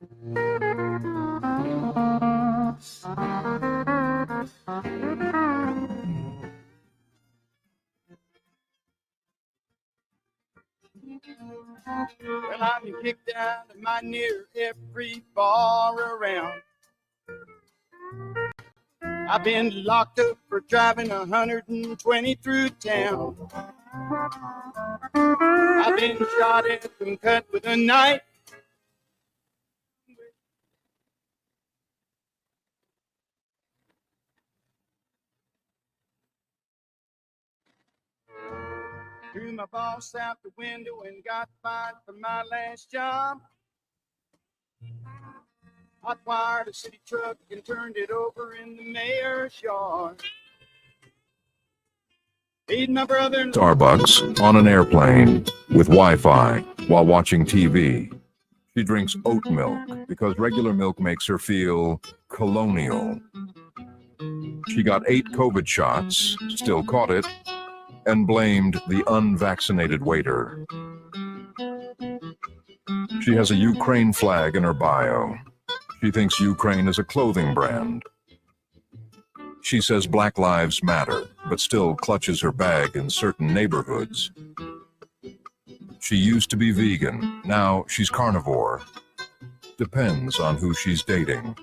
Well, I've been kicked out of my near every bar around. I've been locked up for driving 120 through town. I've been shot at and cut with a knife. Threw my boss out the window and got fired from my last job. Hot wired a city truck and turned it over in the mayor's yard. Feed my brother and Starbucks on an airplane with Wi-Fi while watching TV. She drinks oat milk because regular milk makes her feel colonial. She got 8 COVID shots, still caught it, and blamed the unvaccinated waiter. She has a Ukraine flag in her bio. She thinks Ukraine is a clothing brand. She says Black Lives Matter, but still clutches her bag in certain neighborhoods. She used to be vegan, now she's carnivore. Depends on who she's dating.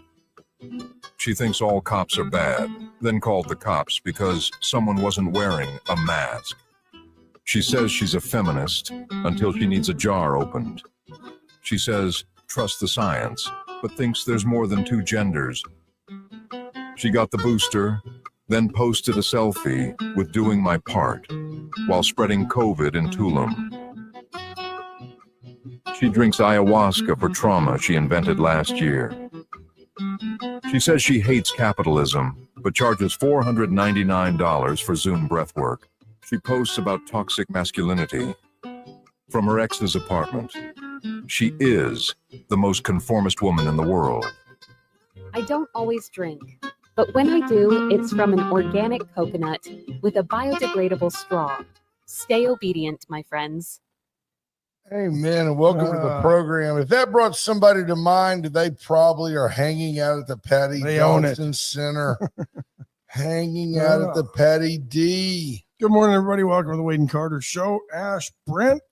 She thinks all cops are bad, then called the cops because someone wasn't wearing a mask. She says she's a feminist until she needs a jar opened. She says, trust the science, but thinks there's more than 2 genders. She got the booster, then posted a selfie with doing my part while spreading COVID in Tulum. She drinks ayahuasca for trauma she invented last year. She says she hates capitalism, but charges $499 for Zoom breathwork. She posts about toxic masculinity from her ex's apartment. She is the most conformist woman in the world. I don't always drink, but when I do, it's from an organic coconut with a biodegradable straw. Stay obedient, my friends. Amen, and welcome to the program. If that brought somebody to mind, they probably are hanging out at the Patty Johnson Center. Hanging out at the Patty D. Good morning, everybody. Welcome to the Wade and Carter Show. Ash, Brent,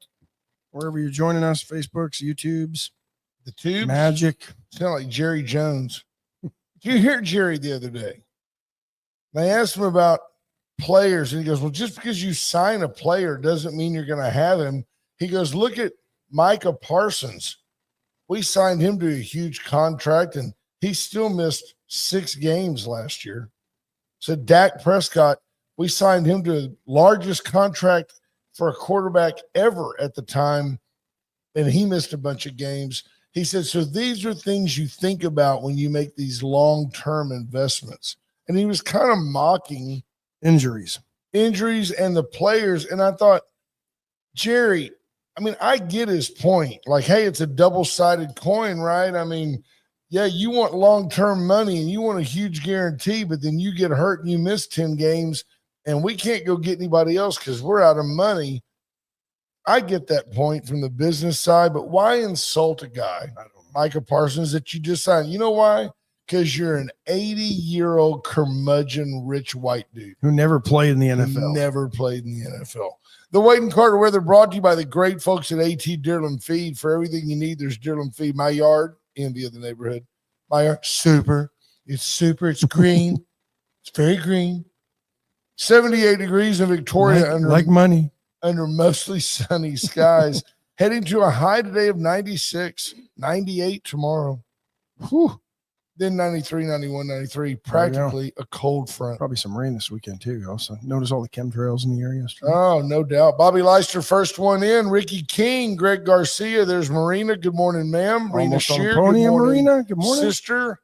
wherever you're joining us, Facebooks, YouTubes, the tubes, Magic. Sound like Jerry Jones. Did you hear Jerry the other day? They asked him about players, and he goes, well, just because you sign a player doesn't mean you're going to have him. He goes, look at Micah Parsons. We signed him to a huge contract, and he still missed 6 games last year. So Dak Prescott, we signed him to the largest contract for a quarterback ever at the time, and he missed a bunch of games. He said, so these are things you think about when you make these long-term investments. And he was kind of mocking injuries and the players. And I thought, Jerry, I mean, I get his point. Like, hey, it's a double-sided coin, right? I mean, yeah, you want long-term money and you want a huge guarantee, but then you get hurt and you miss 10 games and we can't go get anybody else because we're out of money. I get that point from the business side, but why insult a guy, Micah Parsons, that you just signed? You know why? Because you're an 80-year-old curmudgeon rich white dude. Who never played in the NFL. Never played in the NFL. The Wade and Carter weather brought to you by the great folks at AT Deerland Feed. For everything you need, there's Deerland Feed. My yard, envy of the neighborhood. My yard, super. It's super. It's green. It's very green. 78 degrees in Victoria. Like money. Under mostly sunny skies. Heading to a high today of 96, 98 tomorrow. Whew. Then 93, 91, 93, practically a cold front. Probably some rain this weekend, too. Also, notice all the chemtrails in the area yesterday. Oh, no doubt. Bobby Leister, first one in. Ricky King, Greg Garcia. There's Marina. Good morning, ma'am. Marina Shear. Good morning, Marina. Good morning. Sister.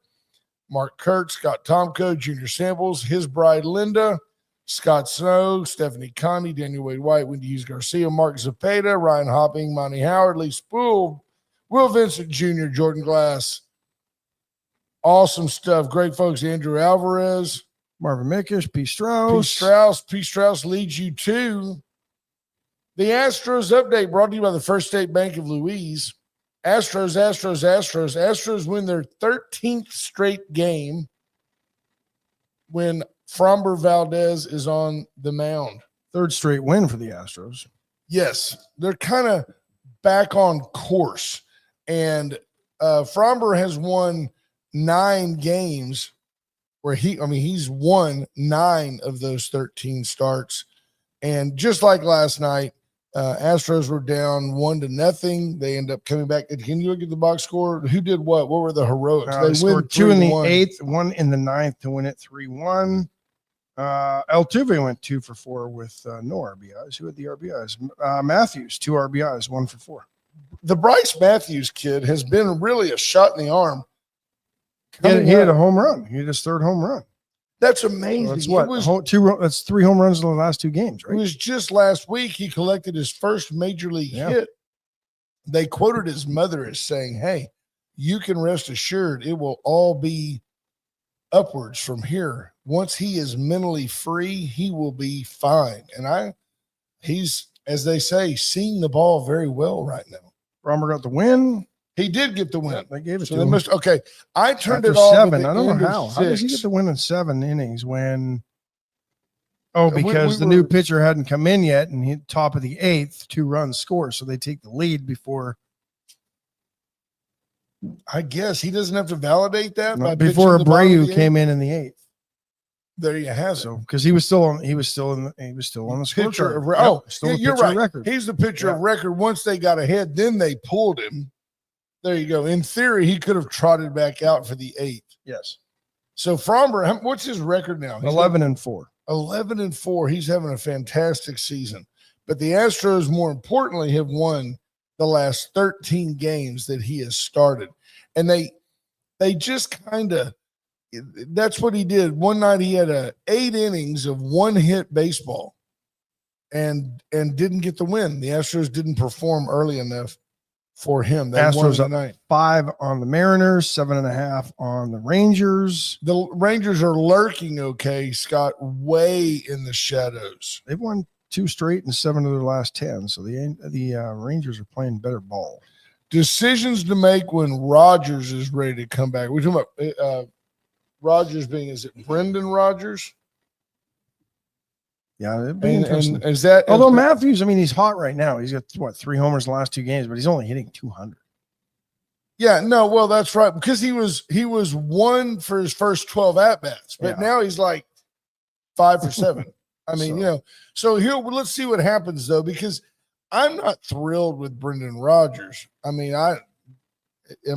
Mark Kurt, Scott Tomko, Junior Samples, his bride, Linda, Scott Snow, Stephanie Connie, Daniel Wade White, Wendy Hughes Garcia, Mark Zapata, Ryan Hopping, Monty Howard, Lee Spool, Will Vincent Jr., Jordan Glass. Awesome stuff. Great folks. Andrew Alvarez. Marvin Mickish. P. Strauss. P. Strauss leads you to the Astros update brought to you by the First State Bank of Louise. Astros win their 13th straight game when Framber Valdez is on the mound. Third straight win for the Astros. Yes, they're kind of back on course. And Framber has won 9 games where he's won 9 of those 13 starts. And just like last night, Astros were down 1-0. They end up coming back. Can you look at the box score? Who did what? What were the heroics? They scored 2 in the 8th, 1 in the 9th to win it 3-1. Altuve went 2 for 4 with no RBIs. Who had the RBIs? Matthews, 2 RBIs, 1 for 4. The Bryce Matthews kid has been really a shot in the arm. He had a home run. He had his 3rd home run. That's amazing. So that's what? That's 3 home runs in the last 2 games, right? It was just last week he collected his first major league hit. They quoted his mother as saying, "Hey, you can rest assured it will all be upwards from here. Once he is mentally free, he will be fine." And he's, as they say, seeing the ball very well right now. Framber got the win. He did get the win. Yeah, they gave it so to him. Okay, I turned After it off. 7. I don't know how. How does he get the win in 7 innings when? Oh, because the new pitcher hadn't come in yet, and he top of the 8th, 2 runs scored, so they take the lead before. I guess he doesn't have to validate that before Abreu came in the 8th. There you have it. So because he was still on the pitcher. You're right. Record. He's the pitcher of record. Once they got ahead, then they pulled him. There you go. In theory, he could have trotted back out for the 8th. Yes. So Framber, what's his record now? 11-4. 11-4. He's having a fantastic season. But the Astros, more importantly, have won the last 13 games that he has started. And they just kind of, that's what he did. One night he had 8 innings of 1-hit baseball and didn't get the win. The Astros didn't perform early enough for him. They Astros won tonight. 5 on the Mariners, 7.5 on the Rangers. The Rangers are lurking, okay, Scott, way in the shadows. They've won 2 straight and 7 of their last 10. So the Rangers are playing better ball. Decisions to make when Rodgers is ready to come back. We're talking about Rodgers being, is it Brendan Rodgers? Yeah, it'd be interesting. And is that, although Matthews, he's hot right now. He's got 3 homers in the last 2 games, but he's only hitting 200. Yeah, no, well, that's right, because he was 1 for his first 12 at bats, but now he's like 5 for 7. So here, let's see what happens though, because I'm not thrilled with Brendan Rodgers. Am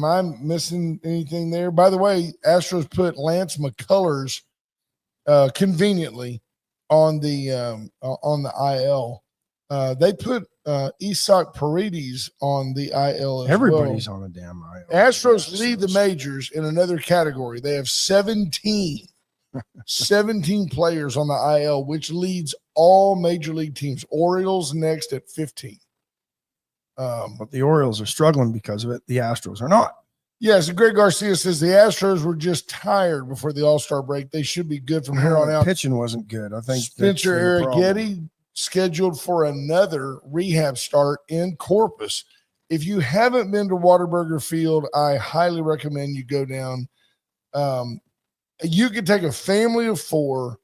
I missing anything there? By the way, Astros put Lance McCullers conveniently on the IL. They put Isak Paredes on the IL as Everybody's well. on the damn IL. Astros lead the majors in another category. They have 17 players on the IL, which leads all major league teams. Orioles next at 15. But the Orioles are struggling because of it. The Astros are not. Yes, Greg Garcia says the Astros were just tired before the All-Star break. They should be good from here on out. Pitching wasn't good. I think Spencer Arrighetti scheduled for another rehab start in Corpus. If you haven't been to Whataburger Field, I highly recommend you go down. You could take a family of 4.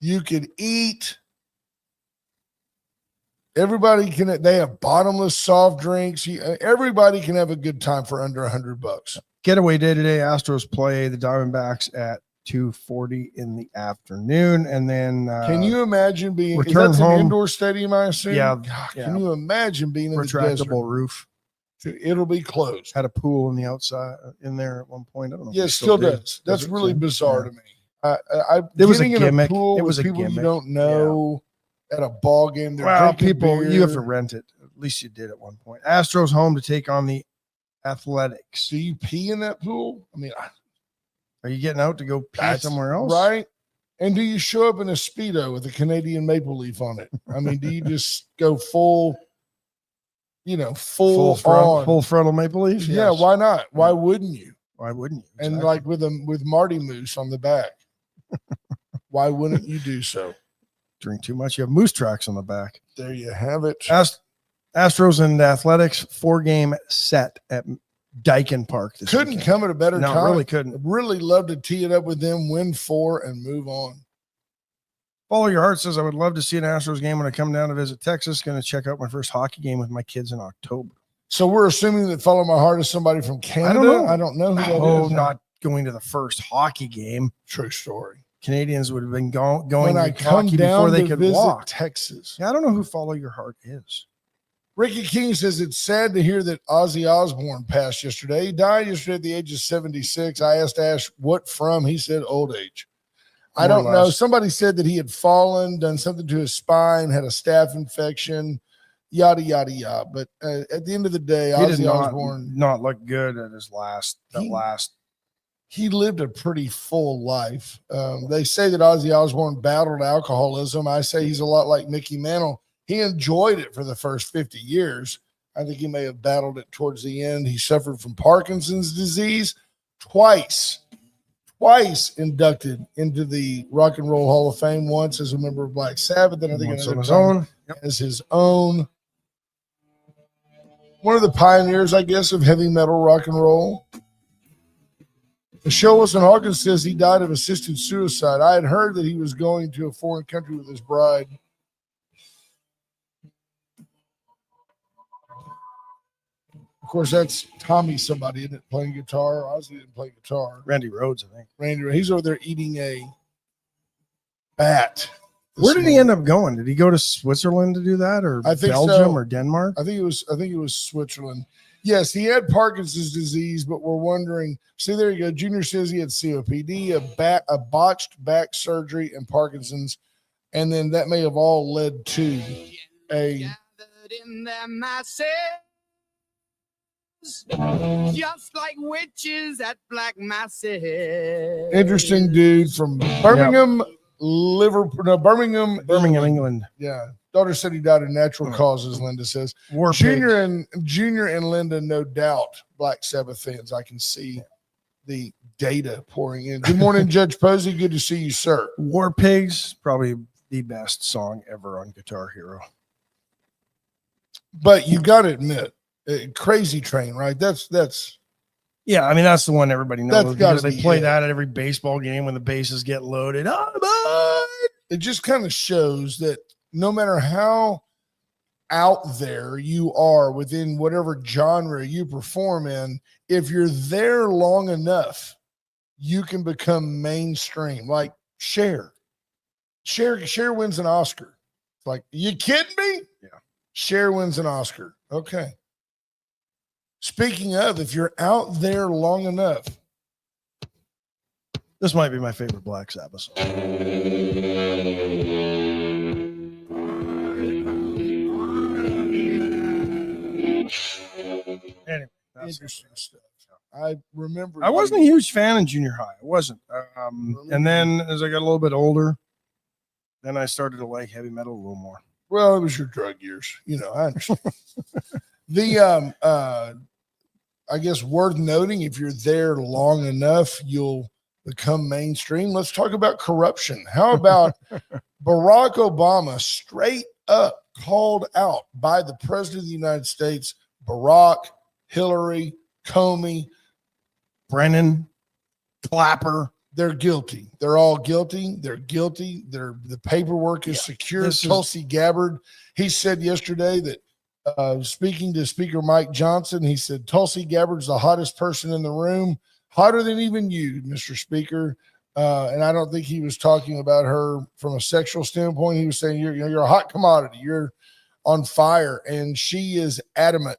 You could eat. Everybody can. They have bottomless soft drinks. Everybody can have a good time for under $100. Getaway day today. Astros play the Diamondbacks at 2:40 in the afternoon, and then can you imagine being return that's home? An indoor stadium, I assume. Yeah, God, can you imagine being in retractable the desert? roof? It'll be closed. Had a pool in the outside in there at one point. I don't know. Yeah, it still does. That's really bizarre to me. It was a gimmick. In a pool it was with a people gimmick. You don't know at a ball game. Well, people, you have to rent it. At least you did at one point. Astros home to take on the Athletics. Do you pee in that pool? Are you getting out to go pee somewhere else? Right. And do you show up in a Speedo with a Canadian maple leaf on it? Do you just go full frontal maple leaf? Yeah. Yes. Why not? Why wouldn't you? Why wouldn't you? Exactly. And like with Marty Moose on the back. Why wouldn't you do so? Drink too much. You have moose tracks on the back. There you have it. Astros and Athletics 4-game set at Dyken Park. Couldn't weekend. come at a better No, time. really couldn't. Really love to tee it up with them, win 4, and move on. Follow Your Heart says, I would love to see an Astros game when I come down to visit Texas. Going to check out my first hockey game with my kids in October. So we're assuming that Follow My Heart is somebody from Canada. I don't know who that is. Oh, not going to the first hockey game. True story. Canadians would have been going When I to come hockey down before they to could visit walk. Texas. Yeah, I don't know who Follow Your Heart is. Ricky King says it's sad to hear that Ozzy Osbourne passed yesterday. He died yesterday at the age of 76. I asked Ash what from. He said old age. I More or don't know. less. Somebody said that he had fallen, done something to his spine, had a staph infection, yada, yada, yada. But at the end of the day, He did Ozzy Osbourne, not look good at his last. he lived a pretty full life. They say that Ozzy Osbourne battled alcoholism. I say he's a lot like Mickey Mantle. He enjoyed it for the first 50 years. I think he may have battled it towards the end. He suffered from Parkinson's disease, twice inducted into the Rock and Roll Hall of Fame, once as a member of Black Sabbath, and I think Once another on his time own. Yep. as his own. One of the pioneers, I guess, of heavy metal rock and roll. Michelle Wilson Hawkins says he died of assisted suicide. I had heard that he was going to a foreign country with his bride. Of course, that's Tommy somebody, isn't it, playing guitar? Ozzy didn't play guitar. Randy Rhoads, I think. Randy, he's over there eating a bat. Where did he end up going? Did he go to Switzerland to do that, or I think Belgium, so. or Denmark? I think it was Switzerland. Yes, he had Parkinson's disease, but we're wondering. See, there you go. Junior says he had COPD, a botched back surgery, and Parkinson's, and then that may have all led to a. Just like witches at black masses. Interesting dude from Birmingham, Liverpool, no, Birmingham, England. Yeah, daughter said he died of natural causes. Linda says War Junior and Linda, no doubt, Black Sabbath fans. I can see the data pouring in. Good morning, Judge Posey. Good to see you, sir. War Pigs, probably the best song ever on Guitar Hero. But you got to admit, Crazy Train, right? That's Yeah, I mean, that's the one everybody knows That's gotta because they be play it. that at every baseball game when the bases get loaded. it just kind of shows that no matter how out there you are within whatever genre you perform in, if you're there long enough, you can become mainstream. Like Cher wins an Oscar. It's like, you kidding me? Yeah. Cher wins an Oscar. Okay. Speaking of, if you're out there long enough, This might be my favorite Black Sabbath song. Anyway, that's interesting stuff. I remember. I wasn't a huge fan in junior high. I wasn't. And then as I got a little bit older, then I started to like heavy metal a little more. Well, it was your drug years. You know, I understand. The I guess worth noting, if you're there long enough, you'll become mainstream. Let's talk about corruption. How about Barack Obama straight up called out by the president of the United States, Barack, Hillary, Comey, Brennan, Clapper. They're guilty. They're all guilty. They're guilty. The paperwork is secure. Tulsi Gabbard, he said yesterday that speaking to Speaker Mike Johnson, he said, Tulsi Gabbard's the hottest person in the room, hotter than even you, Mr. Speaker. And I don't think he was talking about her from a sexual standpoint. He was saying, you're a hot commodity. You're on fire. And she is adamant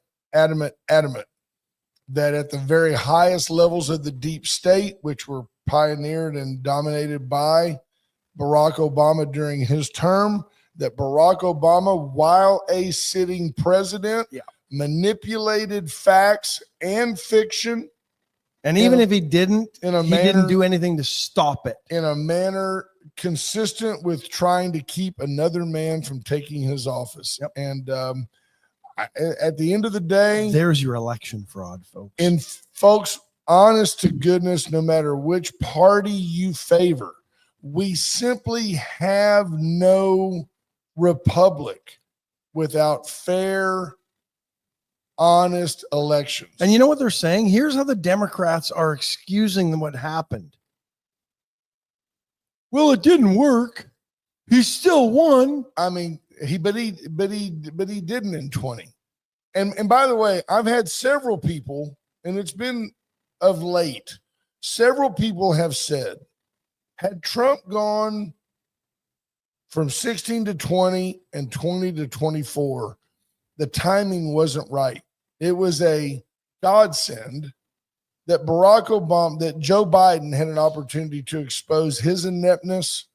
that at the very highest levels of the deep state, which were pioneered and dominated by Barack Obama during his term, that Barack Obama, while a sitting president, manipulated facts and fiction. And even if he didn't, he didn't do anything to stop it. In a manner consistent with trying to keep another man from taking his office. Yep. And at the end of the day, there's your election fraud, folks. And folks, honest to goodness, no matter which party you favor, we simply have no republic without fair honest elections. And you know what they're saying? Here's how the Democrats are excusing what happened. Well, it didn't work. He still won. I mean, he didn't in 20. And by the way, I've had several people, and it's been of late, several people have said, had Trump gone from 16 to 20 and 20 to 24, the timing wasn't right. It was a godsend that that Joe Biden had an opportunity to expose his ineptness,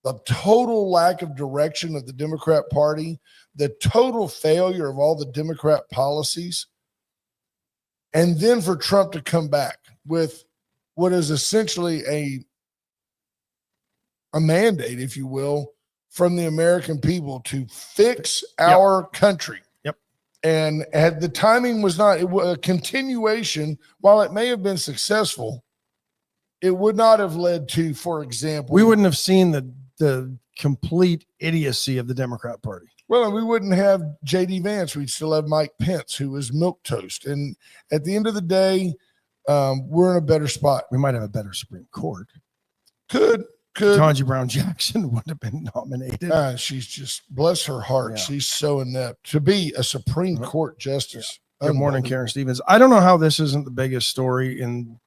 the total lack of direction of the Democrat Party, the total failure of all the Democrat policies, and then for Trump to come back with what is essentially a mandate, if you will, from the American people to fix our country. Yep. And had the timing was not a continuation, while it may have been successful, it would not have led to, for example, we wouldn't have seen the complete idiocy of the Democrat Party. Well, and we wouldn't have J.D. Vance. We'd still have Mike Pence, who was milquetoast. And at the end of the day, we're in a better spot. We might have a better Supreme Court. Could. Ketanji Brown Jackson would have been nominated. She's just, bless her heart. Yeah. She's so inept to be a Supreme Court justice. Yeah. Good morning, Karen Stevens. I don't know how this isn't the biggest story in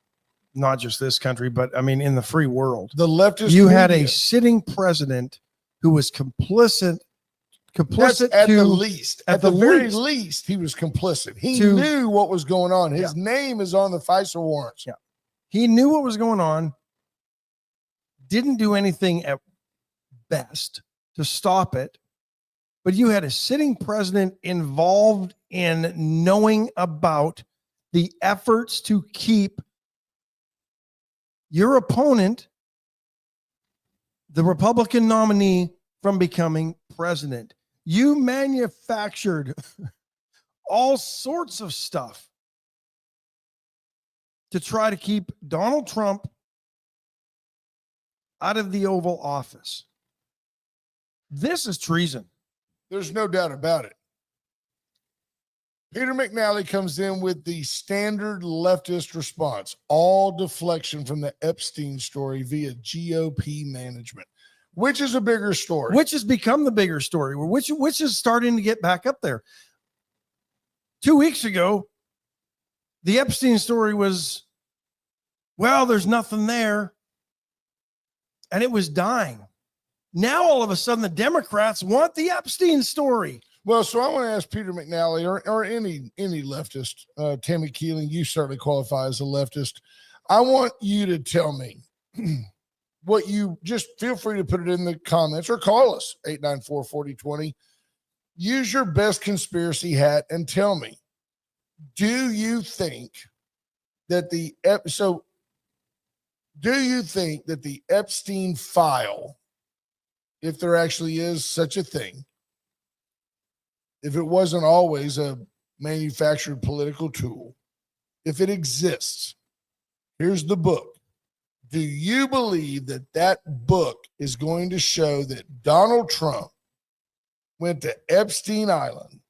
not just this country, but I mean, in the free world. The leftist. You had a sitting president who was complicit at the least. At the very least, he was complicit. He knew what was going on. His name is on the FISA warrants. Yeah. He knew what was going on. Didn't do anything at best to stop it, but you had a sitting president involved in knowing about the efforts to keep your opponent, the Republican nominee, from becoming president. You manufactured all sorts of stuff to try to keep Donald Trump out of the Oval Office. This is treason. There's no doubt about it. Peter McNally comes in with the standard leftist response, all deflection from the Epstein story via GOP management. Which is a bigger story? Which has become the bigger story? Which is starting to get back up there. 2 weeks ago, the Epstein story was, well, there's nothing there. And it was dying. Now, all of a sudden, the Democrats want the Epstein story. Well, so I want to ask Peter McNally or any leftist, Tammy Keeling, you certainly qualify as a leftist. I want you to tell me what you, just feel free to put it in the comments or call us 894-4020. Use your best conspiracy hat and tell me, do you think that the Epstein file, if there actually is such a thing, if it wasn't always a manufactured political tool, if it exists, here's the book. Do you believe that that book is going to show that Donald Trump went to Epstein Island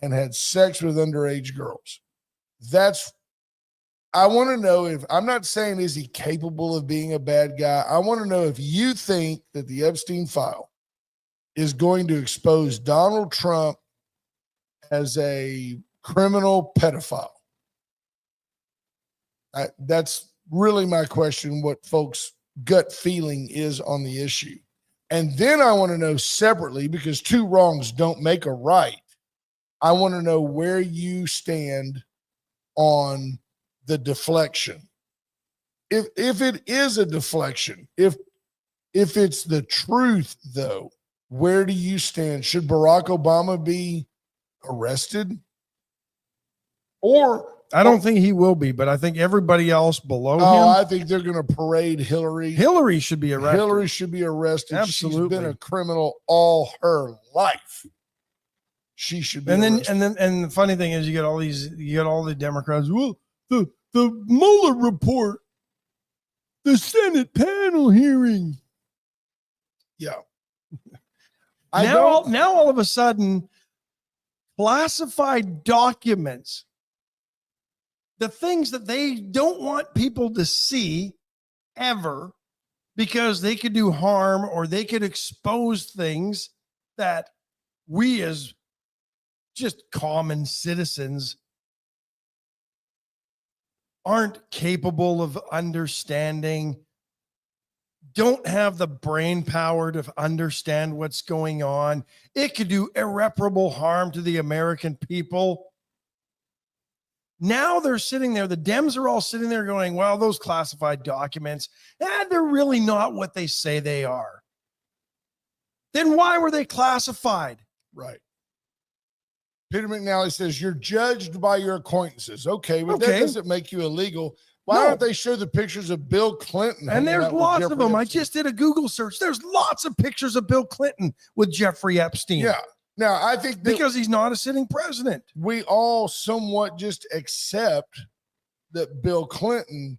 and had sex with underage girls? I want to know if, I'm not saying is he capable of being a bad guy. I want to know if you think that the Epstein file is going to expose Donald Trump as a criminal pedophile. That's really my question, what folks' gut feeling is on the issue. And then I want to know separately, because two wrongs don't make a right, I want to know where you stand on the deflection. If it is a deflection, if it's the truth, though, where do you stand? Should Barack Obama be arrested? Or I don't think he will be, but I think everybody else below him. I think they're going to parade Hillary. Hillary should be arrested. Hillary should be arrested. Absolutely. She's been a criminal all her life. She should be arrested. And the funny thing is, you get all the Democrats. Well, the Mueller report, the Senate panel hearing. Yeah. Now all of a sudden, classified documents the things that they don't want people to see ever, because they could do harm or they could expose things that we as just common citizens aren't capable of understanding, don't have the brain power to understand what's going on. It could do irreparable harm to the American people. Now they're sitting there, the Dems are all sitting there going, well, those classified documents, they're really not what they say they are. Then why were they classified? Right. Peter McNally says, you're judged by your acquaintances. Okay, but that doesn't make you illegal. Why don't they show the pictures of Bill Clinton? And there's lots of them. Epstein? I just did a Google search. There's lots of pictures of Bill Clinton with Jeffrey Epstein. Yeah. Now, I think because he's not a sitting president. We all somewhat just accept that Bill Clinton,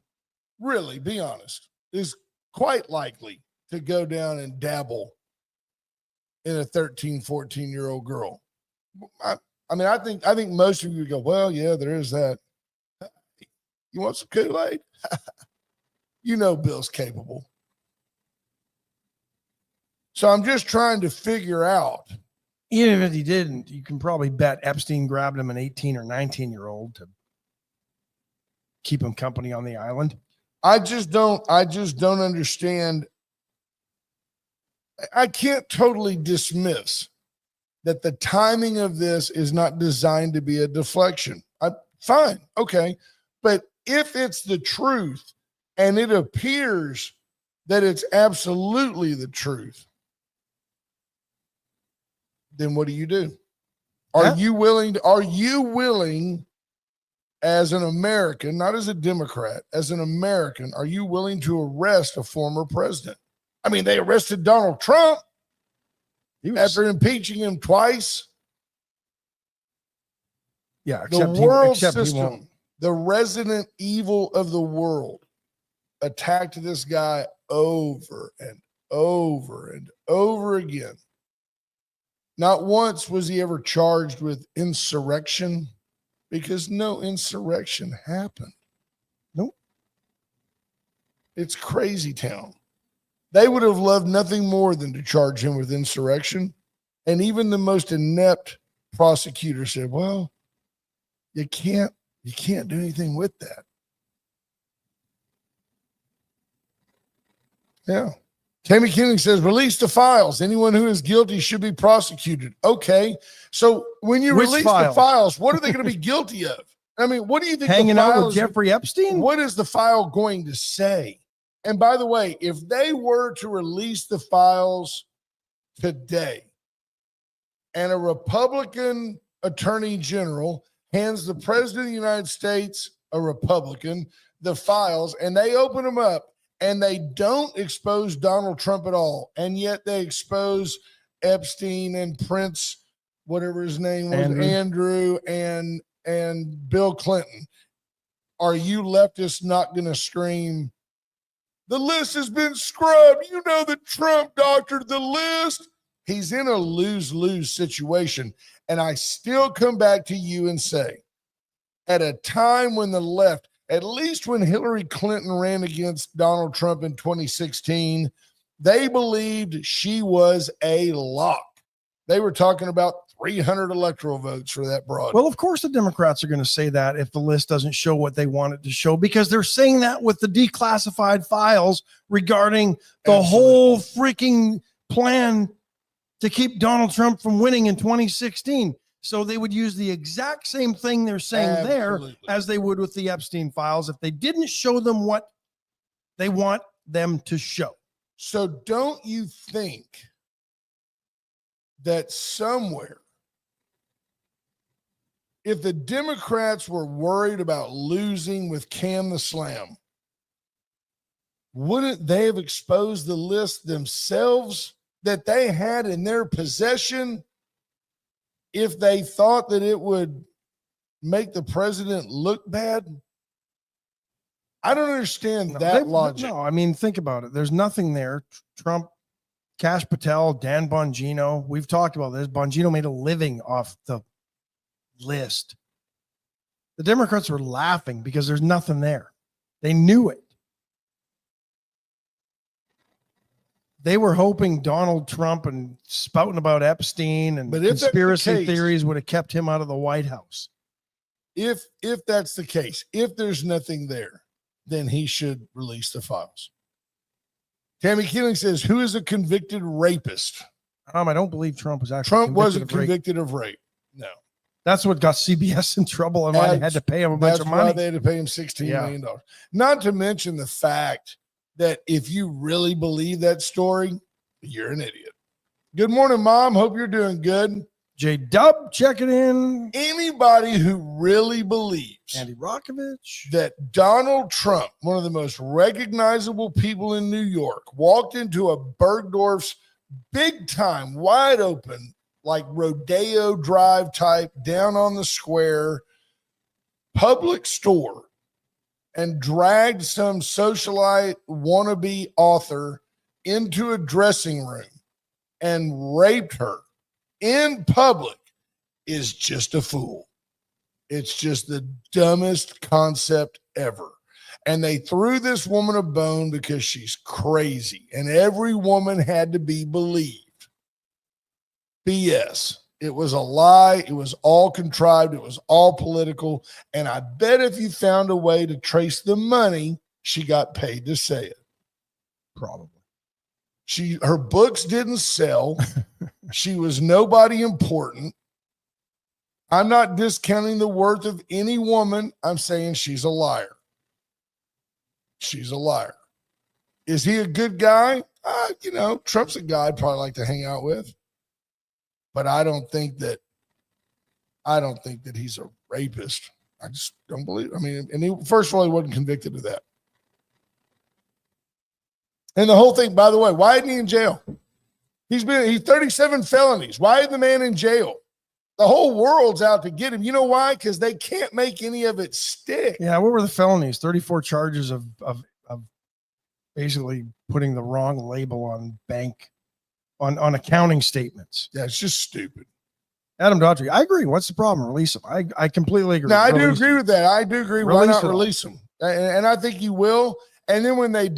really, be honest, is quite likely to go down and dabble in a 13, 14-year-old girl. I think most of you go, well, yeah, there is that. You want some Kool-Aid? You know Bill's capable. So I'm just trying to figure out. Even if he didn't, you can probably bet Epstein grabbed him an 18 or 19-year-old to keep him company on the island. I just don't understand. I can't totally dismiss that the timing of this is not designed to be a deflection. Fine. Okay. But if it's the truth, and it appears that it's absolutely the truth, then what do you do? Are you willing as an American, not as a Democrat, as an American, are you willing to arrest a former president? I mean, they arrested Donald Trump after impeaching him twice. Yeah, the world system, the resident evil of the world, attacked this guy over and over and over again. Not once was he ever charged with insurrection, because no insurrection happened. Nope. It's crazy town. They would have loved nothing more than to charge him with insurrection. And even the most inept prosecutor said, well, you can't do anything with that. Yeah. Tammy Kenning says, release the files. Anyone who is guilty should be prosecuted. Okay. So when you release the files, what are they going to be guilty of? I mean, what do you think? Hanging out with Jeffrey Epstein? What is the file going to say? And by the way, if they were to release the files today and a Republican attorney general hands the president of the United States, a Republican, the files, and they open them up, and they don't expose Donald Trump at all, and yet they expose Epstein and Prince, whatever his name was, Andrew and Bill Clinton. Are you leftists not going to scream, the list has been scrubbed? You know that Trump doctored the list. He's in a lose-lose situation. And I still come back to you and say, at a time when the left, at least when Hillary Clinton ran against Donald Trump in 2016, they believed she was a lock. They were talking about 300 electoral votes for that broad. Well, of course, the Democrats are going to say that if the list doesn't show what they want it to show, because they're saying that with the declassified files regarding the whole freaking plan to keep Donald Trump from winning in 2016. So they would use the exact same thing they're saying there as they would with the Epstein files if they didn't show them what they want them to show. So don't you think that somewhere, if the Democrats were worried about losing with Cam the Slam, wouldn't they have exposed the list themselves that they had in their possession if they thought that it would make the president look bad? I don't understand that logic. No, I mean, think about it. There's nothing there. Trump, Kash Patel, Dan Bongino. We've talked about this. Bongino made a living off the list. The Democrats were laughing because there's nothing there. They knew it. They were hoping Donald Trump and spouting about Epstein and But if that's the conspiracy case- theories would have kept him out of the White House. If that's the case, if there's nothing there, then he should release the files. Tammy Keeling says, who is a convicted rapist? I don't believe Trump was actually Trump wasn't of rape. convicted of rape. No. That's what got CBS in trouble and why they had to pay him a bunch That's of why money. they had to pay him $16 million. Not to mention the fact that if you really believe that story, you're an idiot. Good morning, Mom. Hope you're doing good. J Dub checking in. Anybody who really believes Andy Rockovich. that Donald Trump, one of the most recognizable people in New York, walked into a Bergdorf's big time, wide open, like Rodeo Drive type, down on the square, public store, and dragged some socialite wannabe author into a dressing room and raped her in public is just a fool. It's just the dumbest concept ever. And they threw this woman a bone because she's crazy, and every woman had to be believed. BS. It was a lie. It was all contrived. It was all political. And I bet if you found a way to trace the money, she got paid to say it. Probably. Her books didn't sell. She was nobody important. I'm not discounting the worth of any woman. I'm saying she's a liar. She's a liar. Is he a good guy? Trump's a guy I'd probably like to hang out with. But I don't think that he's a rapist. I just don't believe. And first of all, he wasn't convicted of that. And the whole thing, by the way, why isn't he in jail? He's 37 felonies. Why is the man in jail? The whole world's out to get him. You know why? Because they can't make any of it stick. Yeah, what were the felonies? 34 charges of basically putting the wrong label on on accounting statements. Yeah, it's just stupid. Adam Daughtry, I agree. What's the problem? Release him. I completely agree. Now, I do agree with that. I do agree. Why not release him? And I think you will. And then when they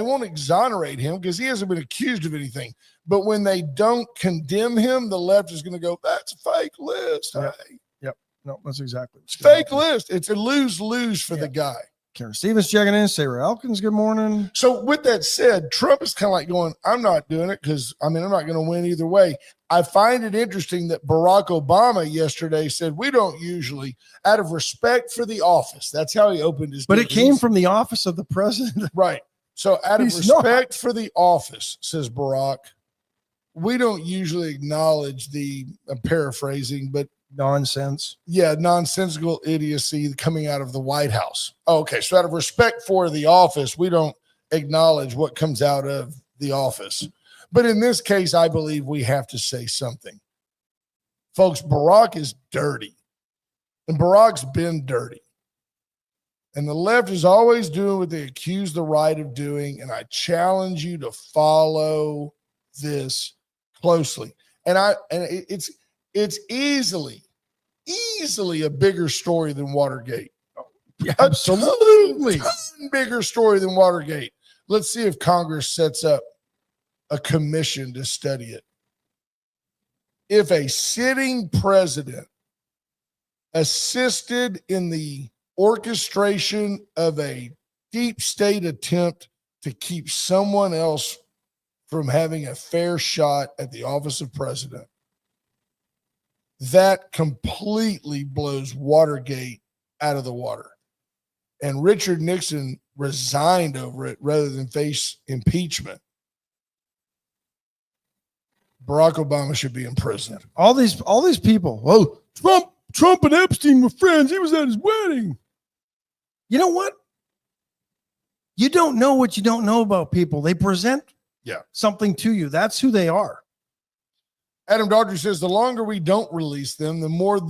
won't exonerate him because he hasn't been accused of anything. But when they don't condemn him, the left is going to go, that's a fake list. Yep. Hey. Yep. No, that's exactly. It's fake list. It's a lose-lose for the guy. Karen Stevens checking in. Sarah Elkins, good morning. So with that said, Trump is kind of like going, I'm not doing it because, I'm not going to win either way. I find it interesting that Barack Obama yesterday said, we don't usually, out of respect for the office. That's how he opened his. But it came from the office of the president. Right. So out of respect for the office, says Barack, we don't usually acknowledge I'm paraphrasing, but nonsense. Yeah, nonsensical idiocy coming out of the White House. Okay, so out of respect for the office, we don't acknowledge what comes out of the office. But in this case, I believe we have to say something. Folks, Barack is dirty. And Barack's been dirty. And the left is always doing what they accuse the right of doing. And I challenge you to follow this closely. It's easily a bigger story than Watergate. Yeah, absolutely. A bigger story than Watergate. Let's see if Congress sets up a commission to study it. If a sitting president assisted in the orchestration of a deep state attempt to keep someone else from having a fair shot at the office of president, that completely blows Watergate out of the water. And Richard Nixon resigned over it rather than face impeachment. Barack Obama should be in prison. All these people. Oh, Trump and Epstein were friends. He was at his wedding. You know what? You don't know what you don't know about people. They present something to you. That's who they are. Adam Daughtry says the longer we don't release them, the more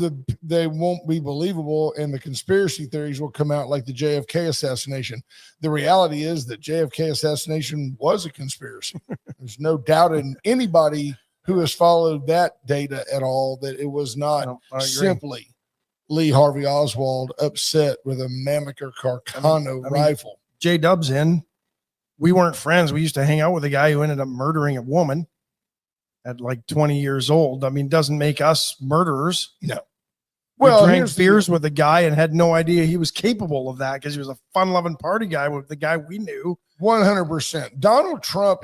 they won't be believable and the conspiracy theories will come out like the JFK assassination. The reality is that JFK assassination was a conspiracy. There's no doubt in anybody who has followed that data at all that it was not simply Lee Harvey Oswald upset with a Mamiker Carcano rifle. J-Dub's in. We weren't friends. We used to hang out with a guy who ended up murdering a woman at like 20 years old. I mean, doesn't make us murderers. No. Well, we drank beers with a guy and had no idea he was capable of that because he was a fun-loving party guy with the guy we knew. 100%. Donald Trump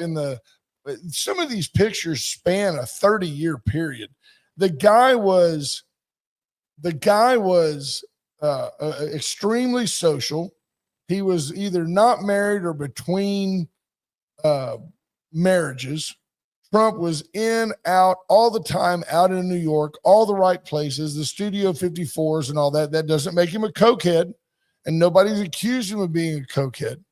some of these pictures span a 30-year period. The guy was extremely social. He was either not married or between marriages. Trump was in, out all the time, out in New York, all the right places, the Studio 54s and all that. That doesn't make him a cokehead, and nobody's accused him of being a cokehead.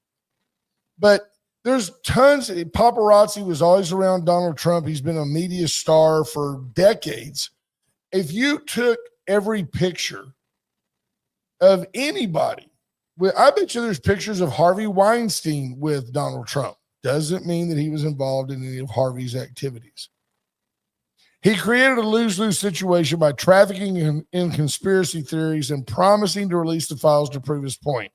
But there's tons. Paparazzi was always around Donald Trump. He's been a media star for decades. If you took every picture of anybody, I bet you there's pictures of Harvey Weinstein with Donald Trump. Doesn't mean that he was involved in any of Harvey's activities. He created a lose-lose situation by trafficking in conspiracy theories and promising to release the files to prove his point.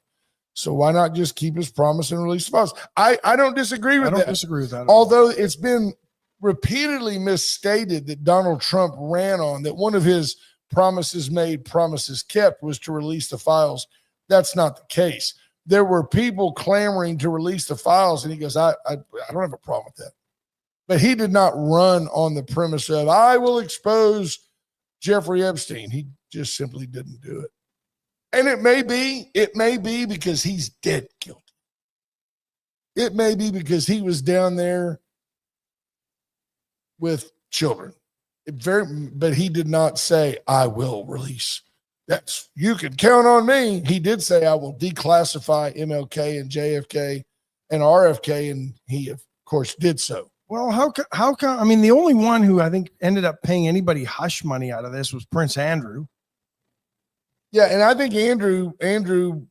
So why not just keep his promise and release the files? I don't disagree with that. I don't disagree with that. Although it's been repeatedly misstated that Donald Trump ran on, that one of his promises made, promises kept was to release the files. That's not the case. There were people clamoring to release the files, and he goes, I don't have a problem with that. But he did not run on the premise of, I will expose Jeffrey Epstein. He just simply didn't do it. And it may be because he's dead guilty. It may be because he was down there with children. But he did not say, I will release. You can count on me. He did say, I will declassify MLK and JFK and RFK, and he, of course, did so. Well, how come? I mean, the only one who I think ended up paying anybody hush money out of this was Prince Andrew. Yeah, and I think Andrew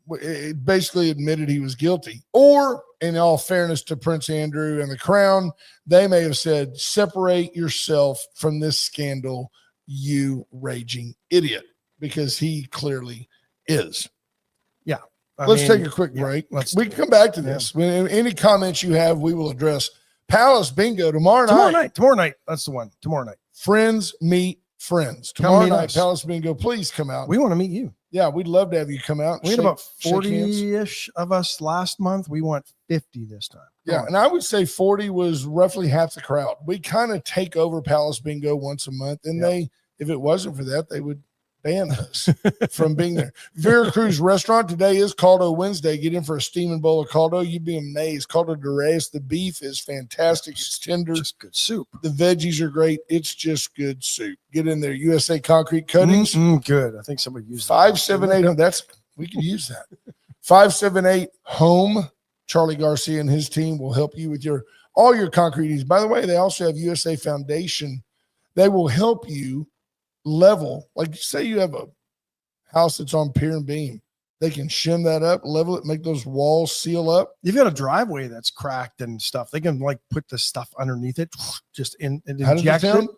basically admitted he was guilty. Or, in all fairness to Prince Andrew and the Crown, they may have said, separate yourself from this scandal, you raging idiot. Because he clearly is. Yeah. Let's take a quick break. We can come back to this. Yeah. Any comments you have, we will address. Palace Bingo tomorrow night. Tomorrow night. That's the one. Tomorrow night. Friends meet friends. Tomorrow night, Palace Bingo. Please come out. We want to meet you. Yeah, we'd love to have you come out. We had about 40-ish of us last month. We want 50 this time. Yeah, and I would say 40 was roughly half the crowd. We kind of take over Palace Bingo once a month, and if it wasn't for that, they would ban us from being there. Veracruz Restaurant today is Caldo Wednesday. Get in for a steaming bowl of caldo. You'd be amazed. Caldo de res. The beef is fantastic. It's tender. Just good soup. The veggies are great. It's just good soup. Get in there. USA Concrete Cuttings. Good. I think somebody used 578 home. We can use that. 578 home. Charlie Garcia and his team will help you with all your concrete needs. By the way, they also have USA Foundation. They will help you level, like say you have a house that's on pier and beam, they can shim that up, level it, make those walls seal up. You've got a driveway that's cracked and stuff. They can like put the stuff underneath it, just inject it.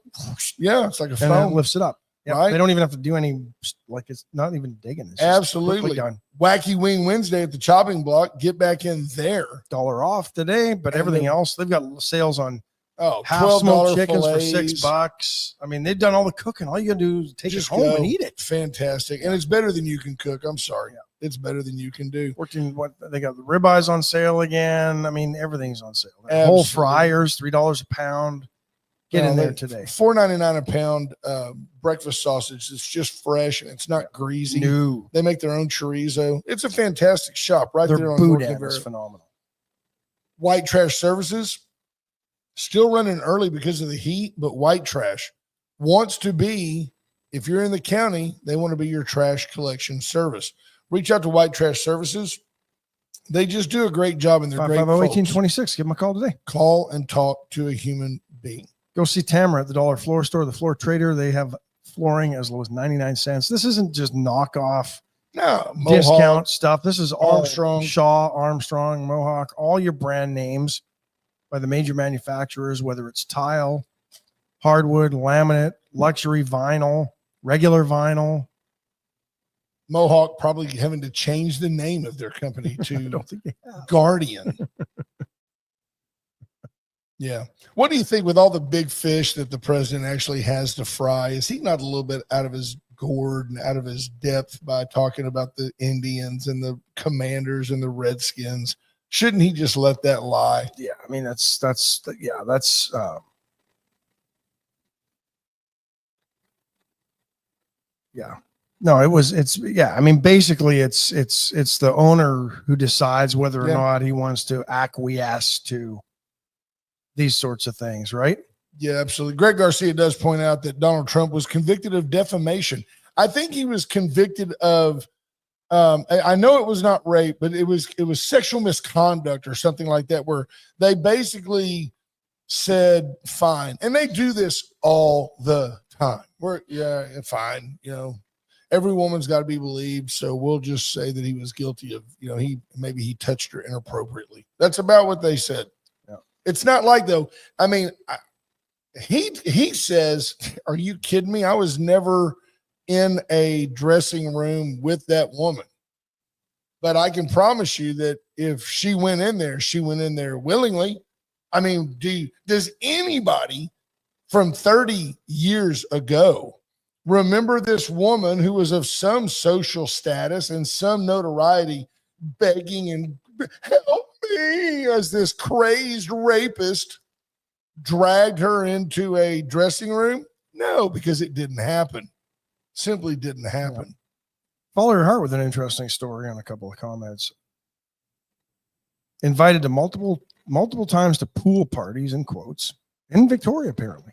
Yeah, it's like a foam. And it lifts it up. Yeah, right? They don't even have to do any, like it's not even digging. It's absolutely done. Wacky Wing Wednesday at the chopping block. Get back in there. $1 off today, but everything else, they've got sales on half $12 smoked chickens fillets. for $6. I mean, they've done all the cooking. All you gotta do is take it home and eat it. Fantastic. And it's better than you can cook. I'm sorry. Yeah. It's better than you can do. They got the ribeyes on sale again. I mean, everything's on sale. Whole fryers, $3 a pound. Get in there today. $4.99 a pound breakfast sausage. It's just fresh and it's not greasy. No. They make their own chorizo. It's a fantastic shop right there on boudin is phenomenal. White Trash Services. Still running early because of the heat, but White Trash wants to be, if you're in the county, they want to be your trash collection service. Reach out to White Trash Services. They just do a great job, and they're great folks. 550-1826. Give them a call today. Call and talk to a human being. Go see Tamara at the Dollar Floor Store, the Floor Trader. They have flooring as low as 99 cents. This isn't just knockoff discount stuff. This is Armstrong, Shaw, Armstrong, Mohawk, all your brand names by the major manufacturers, whether it's tile, hardwood, laminate, luxury vinyl, regular vinyl. Mohawk probably having to change the name of their company I to don't think they have. Guardian. Yeah. What do you think with all the big fish that the president actually has to fry? Is he not a little bit out of his gourd and out of his depth by talking about the Indians and the Commanders and the Redskins? Shouldn't he just let that lie? Yeah, I mean that's yeah. No, I mean basically it's the owner who decides whether or not he wants to acquiesce to these sorts of things, right? Yeah, absolutely. Greg Garcia does point out that Donald Trump was convicted of defamation. I think he was convicted of I know it was not rape, but it was sexual misconduct or something like that, where they basically said fine. And they do this all the time. Fine, every woman's got to be believed, so we'll just say that he was guilty of, he touched her inappropriately. That's about what they said. Yeah. It's not like, though, I mean, he says, are you kidding me? I was never in a dressing room with that woman. But I can promise you that if she went in there willingly. I mean, does anybody from 30 years ago remember this woman who was of some social status and some notoriety begging and help me as this crazed rapist dragged her into a dressing room? No, because it didn't happen. Simply didn't happen. Yeah. Follow your heart with an interesting story on a couple of comments. Invited to multiple times to pool parties, in quotes, in Victoria, apparently.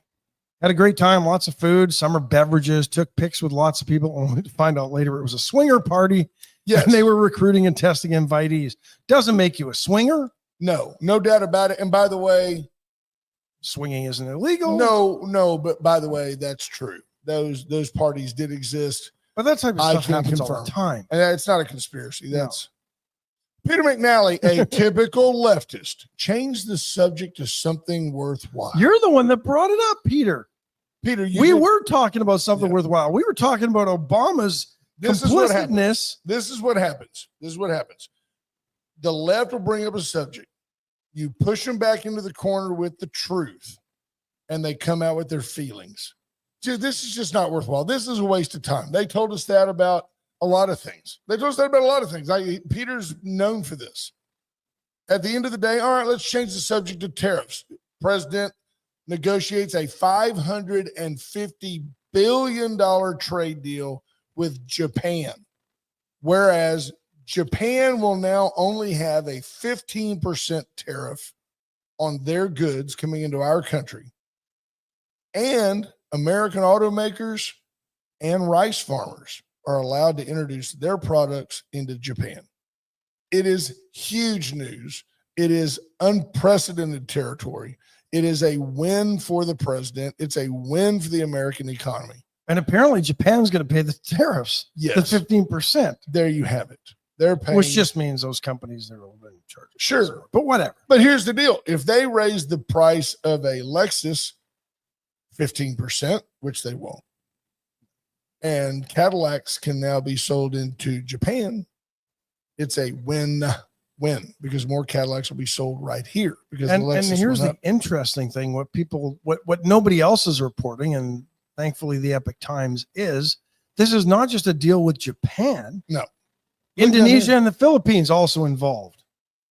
Had a great time, lots of food, summer beverages, took pics with lots of people, only to find out later it was a swinger party. Yes. And they were recruiting and testing invitees. Doesn't make you a swinger. No doubt about it. And by the way, swinging isn't illegal. No, but by the way, that's true. Those parties did exist. But that type of stuff happens all the time. And it's not a conspiracy. That's Peter McNally, a typical leftist. Change the subject to something worthwhile. You're the one that brought it up, Peter. Peter, we were talking about something worthwhile. We were talking about Obama's complicitness. This is what happens. The left will bring up a subject. You push them back into the corner with the truth, and they come out with their feelings. Dude, this is just not worthwhile. This is a waste of time. They told us that about a lot of things. Peter's known for this. At the end of the day, all right, let's change the subject to tariffs. President negotiates a $550 billion trade deal with Japan, whereas Japan will now only have a 15% tariff on their goods coming into our country. And American automakers and rice farmers are allowed to introduce their products into Japan. It is huge news. It is unprecedented territory. It is a win for the president. It's a win for the American economy. And apparently Japan's going to pay the tariffs. Yes. The 15%. There you have it. They're paying. Which just means those companies, they're in charge. Sure. But whatever. But here's the deal. If they raise the price of a Lexus 15%, which they won't, and Cadillacs can now be sold into Japan, it's a win-win because more Cadillacs will be sold right here. Because and here's the interesting thing: what nobody else is reporting, and thankfully the Epic Times is, this is not just a deal with Japan. No, Indonesia and the Philippines also involved.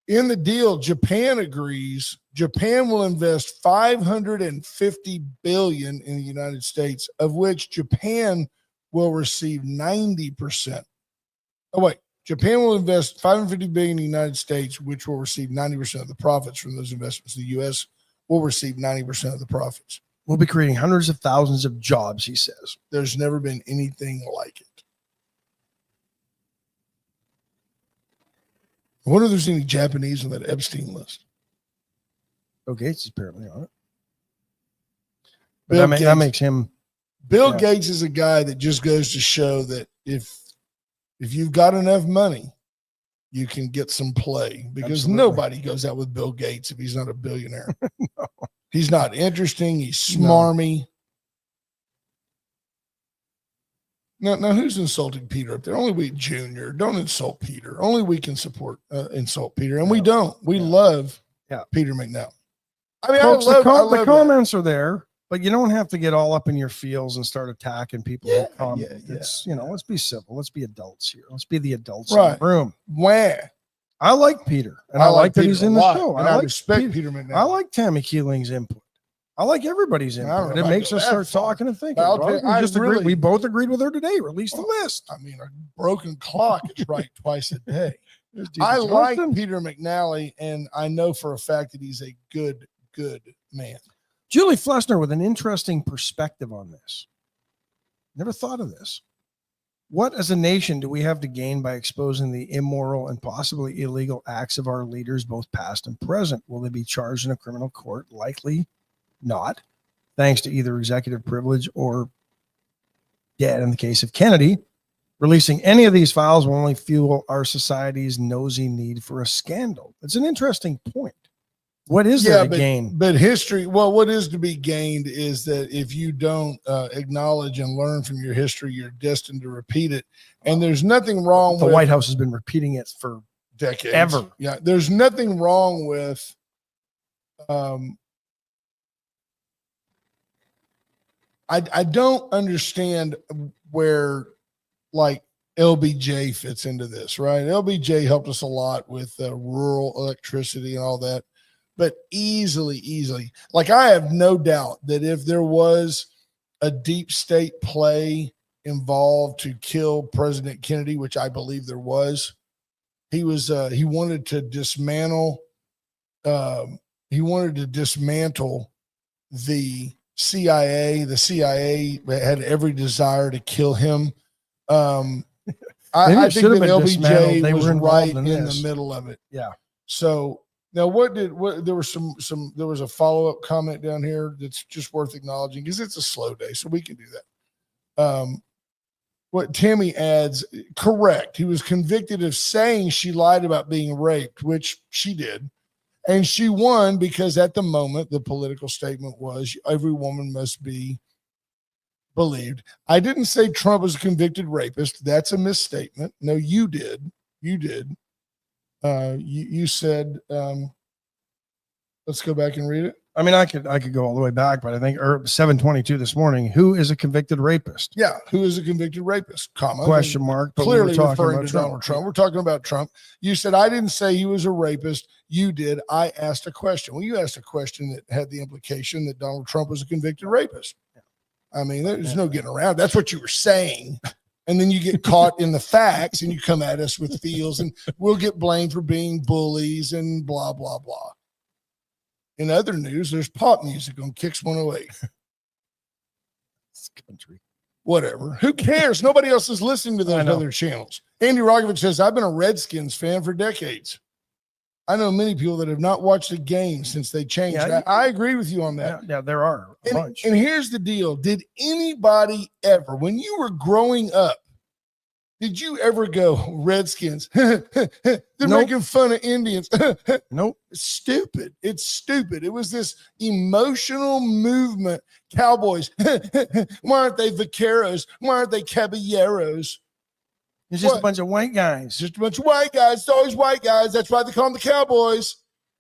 In the deal, Japan agrees. Japan will invest $550 billion in the United States, of which Japan will receive 90%. Oh, wait. Japan will invest $550 billion in the United States, which will receive 90% of the profits from those investments. The U.S. will receive 90% of the profits. We'll be creating hundreds of thousands of jobs, he says. There's never been anything like it. I wonder if there's any Japanese on that Epstein list. Bill Gates is apparently on it. But that makes him. Bill Gates is a guy that just goes to show that if you've got enough money, you can get some play, because nobody goes out with Bill Gates if he's not a billionaire. No. He's not interesting. He's smarmy. Now, who's insulting Peter up there? Only we, Junior. Don't insult Peter. Only we can insult Peter, and we don't. We love Peter McNally. I mean, Folks, I love the comments are there, but you don't have to get all up in your feels and start attacking people who comment. It's, let's be civil. Let's be adults here. Let's be the adults in the room. I like Peter, and I like that he's in the show. And I respect Peter McNally. I like Tammy Keeling's input. I like everybody's input. It makes us start talking and thinking. We both agreed with her today. Release the list. I mean, a broken clock is right twice a day. I like Peter McNally, and I know for a fact that he's a good man. Julie Flessner with an interesting perspective on this. Never thought of this. What as a nation do we have to gain by exposing the immoral and possibly illegal acts of our leaders, both past and present? Will they be charged in a criminal court? Likely not, thanks to either executive privilege or dead in the case of Kennedy. Releasing any of these files will only fuel our society's nosy need for a scandal. It's an interesting point. What is there to gain? But history, what is to be gained is that if you don't acknowledge and learn from your history, you're destined to repeat it. And there's nothing wrong with the White House has been repeating it for decades. Ever. Yeah. There's nothing wrong with I don't understand where like LBJ fits into this, right? LBJ helped us a lot with rural electricity and all that. But easily, like I have no doubt that if there was a deep state play involved to kill President Kennedy, which I believe there was, he wanted to dismantle the CIA. The CIA had every desire to kill him. I think that LBJ was right in the middle of it. Yeah. So now there was a follow-up comment down here that's just worth acknowledging because it's a slow day, so we can do that. What Tammy adds, correct. He was convicted of saying she lied about being raped, which she did. And she won because at the moment, the political statement was every woman must be believed. I didn't say Trump was a convicted rapist. That's a misstatement. No, you did. You did. You said, let's go back and read it. I mean, I could go all the way back, but I think 722 this morning, who is a convicted rapist? Yeah. Who is a convicted rapist? Question mark. Clearly referring to Donald Trump. We're talking about Trump. You said, I didn't say he was a rapist. You did. I asked a question. Well, you asked a question that had the implication that Donald Trump was a convicted rapist. I mean, there's no getting around. That's what you were saying. And then you get caught in the facts and you come at us with feels and we'll get blamed for being bullies and blah, blah, blah. In other news, there's pop music on Kicks 108. It's country. Whatever. Who cares? Nobody else is listening to those other channels. Andy Rogovich says, I've been a Redskins fan for decades. I know many people that have not watched a game since they changed. Yeah, I agree with you on that. Yeah, there are a bunch. And here's the deal. Did anybody ever, when you were growing up, did you ever go, Redskins? They're making fun of Indians. Nope. It's stupid. It's stupid. It was this emotional movement. Cowboys. Why aren't they vaqueros? Why aren't they caballeros? It's just a bunch of white guys. Just a bunch of white guys. It's always white guys. That's why they call them the Cowboys.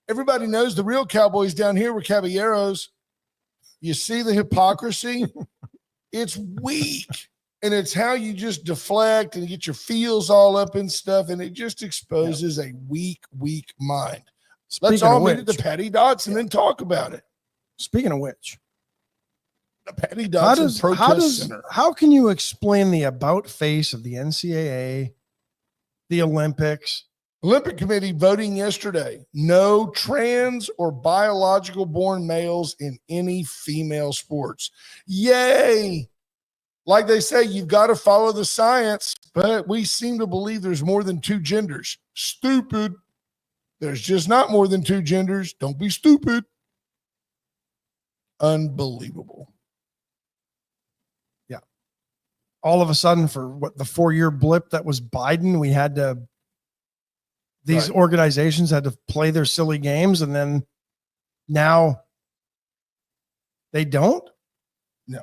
Everybody knows the real Cowboys down here were caballeros. You see the hypocrisy? It's weak. And it's how you just deflect and get your feels all up and stuff. And it just exposes a weak mind. Let's all meet at the Patty Dots and then talk about it. Speaking of which, the Patty Dots Protest Center. How can you explain the about face of the NCAA, the Olympics? Olympic Committee voting yesterday. No trans or biological born males in any female sports. Yay. Like they say, you've got to follow the science, but we seem to believe there's more than two genders. Stupid. There's just not more than two genders. Don't be stupid. Unbelievable. Yeah. All of a sudden, for the 4-year blip that was Biden, we had to, these organizations had to play their silly games, and then now they don't? No.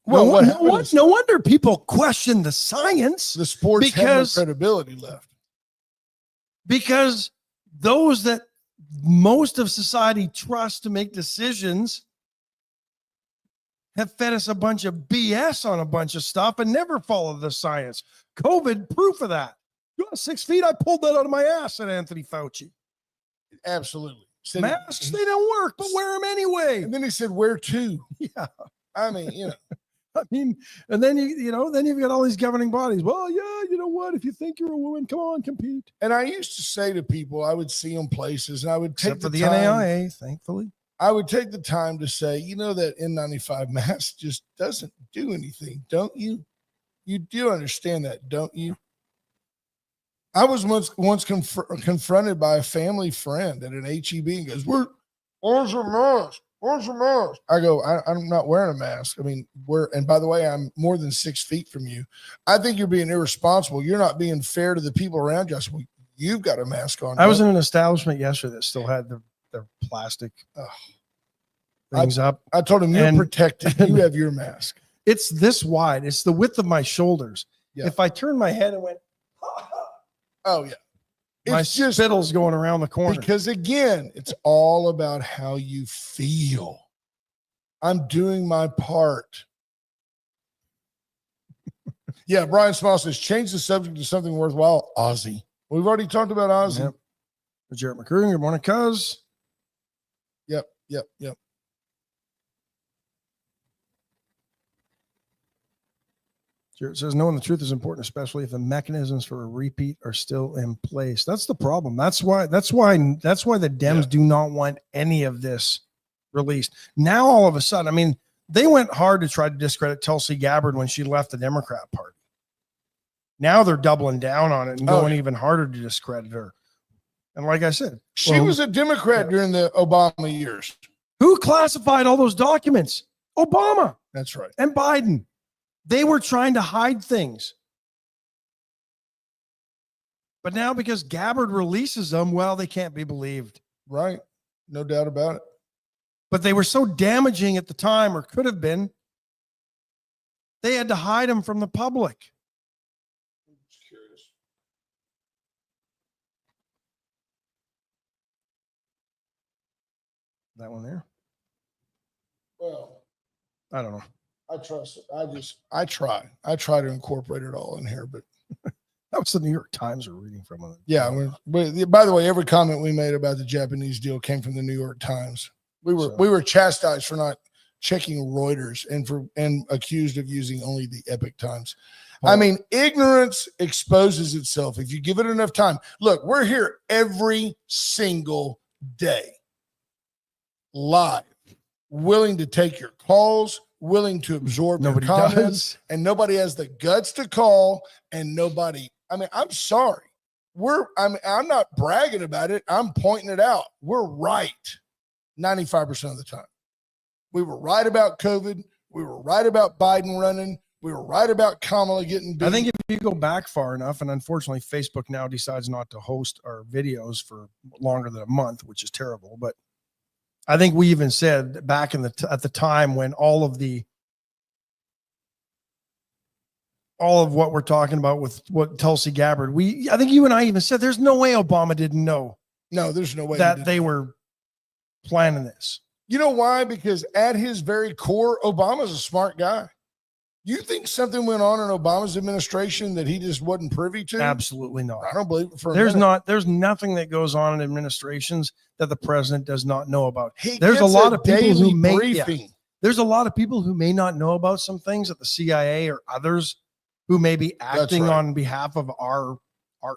Well, what happened no wonder people question the science. the sports had no credibility left. Because those that most of society trusts to make decisions have fed us a bunch of BS on a bunch of stuff and never followed the science. COVID, proof of that. You want 6 feet? I pulled that out of my ass, said Anthony Fauci. Absolutely. Masks, they don't work, but wear them anyway. And then he said, where to? Yeah. I mean, you know. I mean, and then then you've got all these governing bodies. Well, yeah, you know what? If you think you're a woman, come on, compete. And I used to say to people, I would see them places, and I would take Except for the time, NAIA, thankfully. I would take the time to say, you know, that N95 mask just doesn't do anything, don't you? You do understand that, don't you? I was once confronted by a family friend at an HEB and goes, where's your mask? Where's your mask? I go, I'm not wearing a mask. I mean, and by the way, I'm more than 6 feet from you. I think you're being irresponsible. You're not being fair to the people around you. I said, well, you've got a mask on. I was in an establishment yesterday that still had their plastic things up. I told him, you're protected. You have your mask. It's this wide. It's the width of my shoulders. Yeah. If I turned my head and went, oh yeah, my it's just spittle's going around the corner. Because again, it's all about how you feel. I'm doing my part. Yeah, Brian Small says, change the subject to something worthwhile. Ozzy. We've already talked about Ozzy. Yep. Jarrett McCurry, good morning, cuz. Yep. Jarrett says, knowing the truth is important, especially if the mechanisms for a repeat are still in place. That's the problem. That's why the Dems do not want any of this released. Now, all of a sudden, I mean, they went hard to try to discredit Tulsi Gabbard when she left the Democrat Party. Now they're doubling down on it and going even harder to discredit her. And like I said, she was a Democrat during the Obama years. Who classified all those documents? Obama. That's right. And Biden. They were trying to hide things. But now because Gabbard releases them, well, they can't be believed. Right. No doubt about it. But they were so damaging at the time, or could have been, they had to hide them from the public. I'm just curious. That one there? Well, I don't know. I trust it. I try to incorporate it all in here, but That was the New York Times we're reading from. Yeah. By the way, every comment we made about the Japanese deal came from the New York Times. We were chastised for not checking Reuters and accused of using only the Epic Times. I mean, ignorance exposes itself if you give it enough time. Look, we're here every single day, live, willing to take your calls, willing to absorb your comments, and nobody has the guts to call, and nobody. I mean, I'm sorry. I'm not bragging about it. I'm pointing it out. We're right 95% of the time. We were right about COVID. We were right about Biden running. We were right about Kamala getting beat. I think if you go back far enough, and unfortunately Facebook now decides not to host our videos for longer than a month, which is terrible. But I think we even said back at the time when all of what we're talking about with what Tulsi Gabbard, I think you and I even said there's no way Obama didn't know. No, there's no way that they were planning this. You know why? Because at his very core, Obama's a smart guy. You think something went on in Obama's administration that he just wasn't privy to? Absolutely not. I don't believe it for a minute. There's nothing that goes on in administrations that the president does not know about. There's a lot of people who there's a lot of people who may not know about some things at the CIA or others who may be acting on behalf of our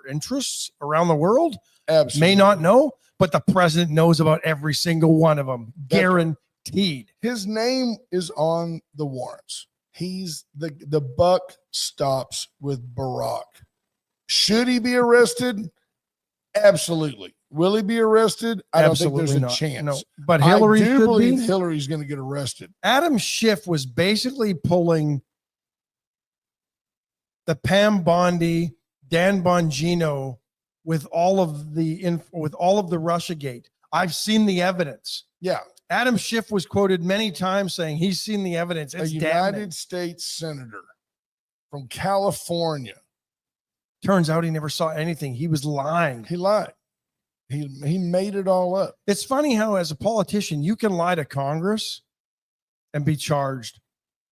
interests around the world. Absolutely. May not know, but the president knows about every single one of them. Guaranteed. His name is on the warrants. He's the buck stops with Barack. Should he be arrested? Absolutely. Will he be arrested? I don't think there's a chance. No, but Hillary I do believe Hillary's going to get arrested. Adam Schiff was basically pulling the Pam Bondi, Dan Bongino with all of the Russiagate. I've seen the evidence. Yeah. Adam Schiff was quoted many times saying he's seen the evidence. A It's United damning. States senator from California. Turns out he never saw anything. He was lying. He lied. He made it all up. It's funny how, as a politician, you can lie to Congress and be charged.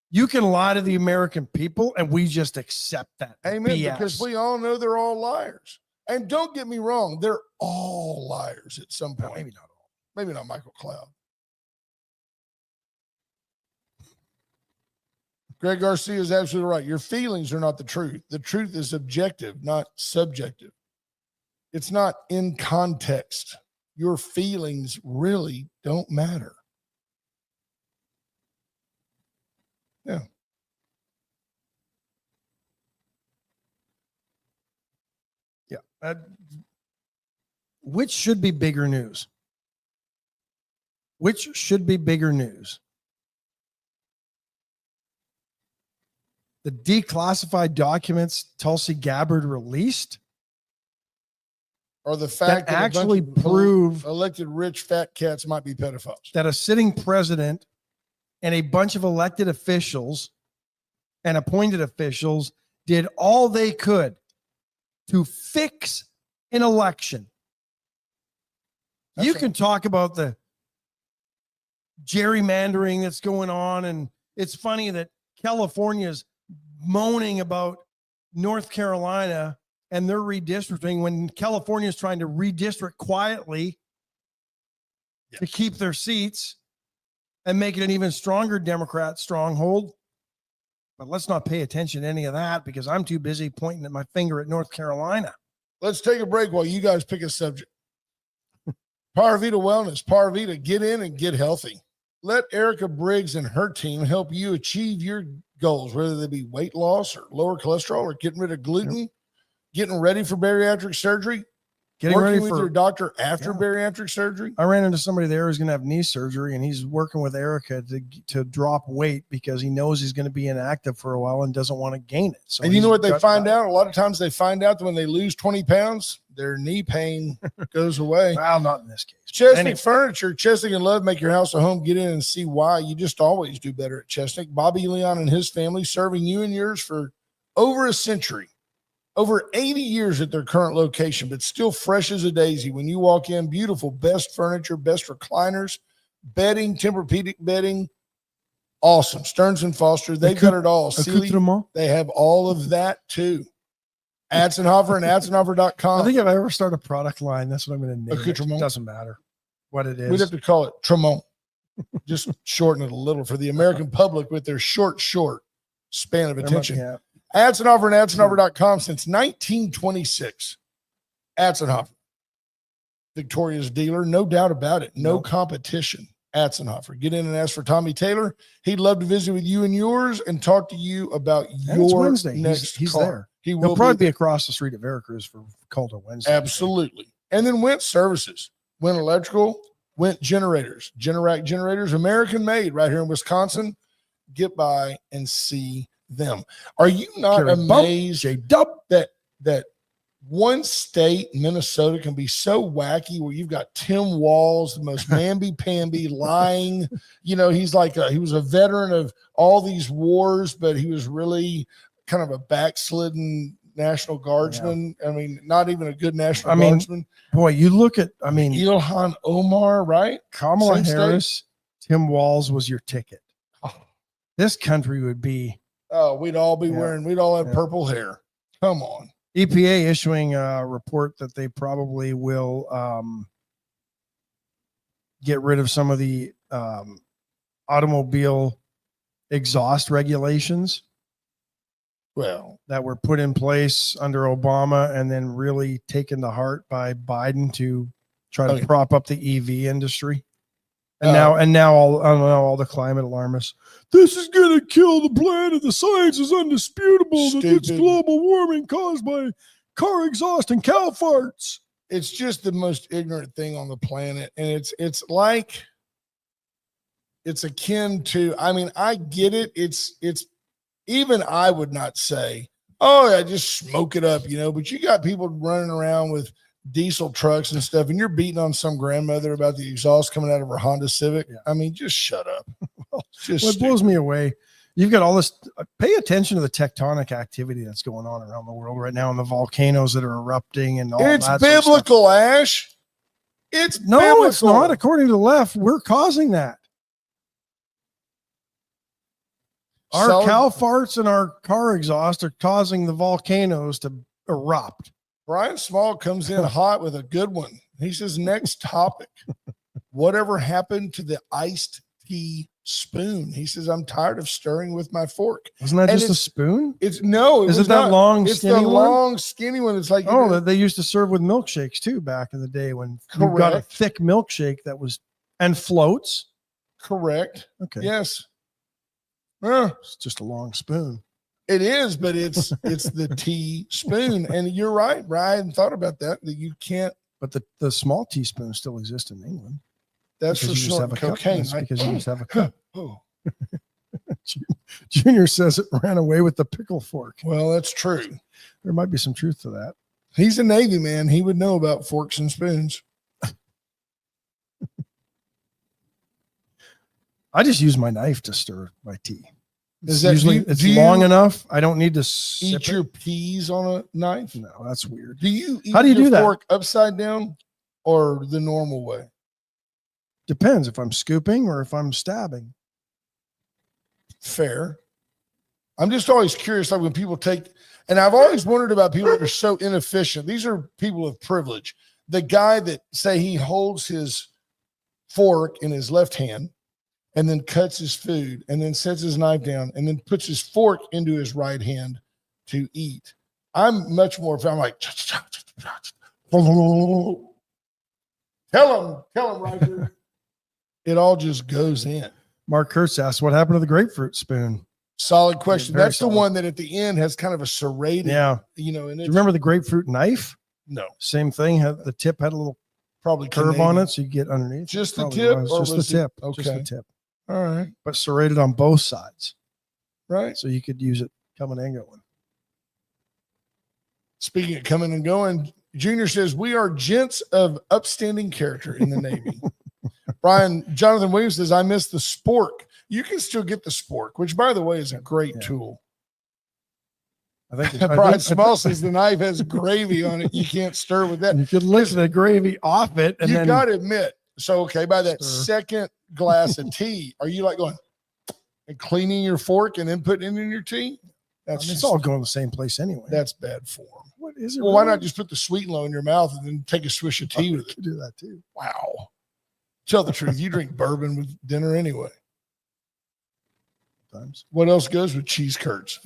You can lie to the American people, and we just accept that. Amen. BS. Because we all know they're all liars. And don't get me wrong, they're all liars at some point. Maybe not all. Maybe not Michael Cloud. Greg Garcia is absolutely right. Your feelings are not the truth. The truth is objective, not subjective. It's not in context. Your feelings really don't matter. Yeah. Yeah. Which should be bigger news? Which should be bigger news? The declassified documents Tulsi Gabbard released, Or the fact that actually a bunch of prove elected rich fat cats might be pedophiles. that a sitting president and a bunch of elected officials and appointed officials did all they could to fix an election. That's You right. can talk about the gerrymandering that's going on, and it's funny that California's moaning about North Carolina and their redistricting when California is trying to redistrict quietly to keep their seats and make it an even stronger Democrat stronghold. But let's not pay attention to any of that because I'm too busy pointing at my finger at North Carolina. Let's take a break while you guys pick a subject. Parvita Wellness. Parvita, get in and get healthy. Let Erica Briggs and her team help you achieve your goals, whether they be weight loss or lower cholesterol or getting rid of gluten, getting ready for bariatric surgery, Getting working ready with for your doctor after Yeah. bariatric surgery. I ran into somebody there who's going to have knee surgery, and he's working with Erica to drop weight because he knows he's going to be inactive for a while and doesn't want to gain it. So And you know he's what they got find that. out? A lot of times they find out that when they lose 20 pounds, their knee pain goes away. Well, not in this case. Chesnick Anyway. Furniture, Chesnick and Love make your house a home. Get in and see why. You just always do better at Chesnick. Bobby Leon and his family serving you and yours for over a century. Over 80 years at their current location, but still fresh as a daisy. When you walk in, beautiful, best furniture, best recliners, bedding, Tempur-Pedic bedding. Awesome. Stearns and Foster, they've got it all. Sealy, Accoutrement. they have all of that too. Atzenhofer and Atzenhofer.com. I think if I ever start a product line, that's what I'm going to name it. Accoutrement. It doesn't matter what it is. We'd have to call it Tremont. Just shorten it a little for the American public with their short span of attention. Yeah. Atzenhofer and Atzenhofer.com since 1926. Atzenhofer, Victoria's dealer, no doubt about it. No competition. Atzenhofer. Get in and ask for Tommy Taylor. He'd love to visit with you and yours and talk to you about And it's your Wednesday. next He's car. there. He will He'll probably be be across the street at Veracruz for Calder Wednesday. absolutely. And then Went Services, Went Electrical, Went Generators, Generac Generators, American made right here in Wisconsin. Get by and see them. Are you not Carry bump, amazed J-Dub. that one state, Minnesota, can be so wacky where you've got Tim Walz, the most mamby-pamby, lying. You know, he's like he was a veteran of all these wars, but he was really kind of a backslidden National Guardsman. I mean, not even a good National Guardsman. Boy, you look at, Ilhan Omar, right? Kamala Same state. Harris, Tim Walz was your ticket. Oh. This country would be Oh, we'd all be we'd all have Yeah. purple hair. Come on. EPA issuing a report that they probably will get rid of some of the automobile exhaust regulations Well, that were put in place under Obama and then really taken to heart by Biden to try to Okay. prop up the EV industry. And now all the climate alarmists. This is going to kill the planet. The science is undisputable that it's Stupid. global warming caused by car exhaust and cow farts. it's just the most ignorant thing on the planet. And it's like, it's akin to, I mean, I get it. It's even I would not say, oh, yeah, just smoke it up, but you got people running around with diesel trucks and stuff, and you're beating on some grandmother about the exhaust coming out of her Honda Civic. Yeah. I mean, just shut up. Just Well, it blows me away. You've got all this. Pay attention to the tectonic activity that's going on around the world right now, and the volcanoes that are erupting and all It's that. Sort of biblical, Ash. It's no, biblical. it's not. According to the left, we're causing that. Our cow farts and our car exhaust are causing the volcanoes to erupt. Brian Small comes in hot with a good one. He says, next topic. Whatever happened to the iced tea spoon? He says, I'm tired of stirring with my fork. Wasn't that And just a spoon? Is it that not, long, it's skinny the one? Long, skinny one. It's like, oh, they used to serve with milkshakes too back in the day when you got a thick milkshake that was, and floats. Correct. Okay. Yes. It's just a long spoon. It is, but it's the tea spoon. And you're right, Brian. I hadn't thought about that you can't. But the small teaspoon still exists in England. That's for sure. Cocaine. Because you just have a cup. Oh. Junior says it ran away with the pickle fork. Well, that's true. There might be some truth to that. He's a Navy man. He would know about forks and spoons. I just use my knife to stir my tea. Is that usually it's long enough? I don't need to eat your peas on a knife. No, that's weird. Do you eat How do you your do that? fork upside down or the normal way? Depends if I'm scooping or if I'm stabbing. Fair. I'm just always curious, like when people take, and I've always wondered about people that are so inefficient. These are people of privilege. The guy that say he holds his fork in his left hand and then cuts his food and then sets his knife down and then puts his fork into his right hand to eat. I'm much more, I'm like, tell him right here. It all just goes in. Mark Kurtz asked, what happened to the grapefruit spoon? Solid question. Very That's solid. the one that at the end has kind of a serrated, Yeah. And Do you remember the grapefruit knife? No, Same thing. The tip had a little probably curve Canadian. on it, so you get underneath. Just the Probably tip, was. or Just the was it- tip. okay. Just the tip. All right. But serrated on both sides, Right. so you could use it coming and going. Speaking of coming and going, Junior says, we are gents of upstanding character in the Navy. Jonathan Williams says, I miss the spork. You can still get the spork, which, by the way, is a great tool. I think Brian Small says the knife has gravy on it. You can't stir with that. you could lick the gravy off it, and You then got to admit. So, okay, by that Stir. second glass of tea, are you like going and cleaning your fork and then putting it in your tea? That's it's just, all going the same place anyway. that's bad form. What is it? Well, why really? not just put the sweet and low in your mouth and then take a swish of tea You with it? could do that too. Wow. Tell the truth. You drink bourbon with dinner anyway. Sometimes. What else goes with cheese curds?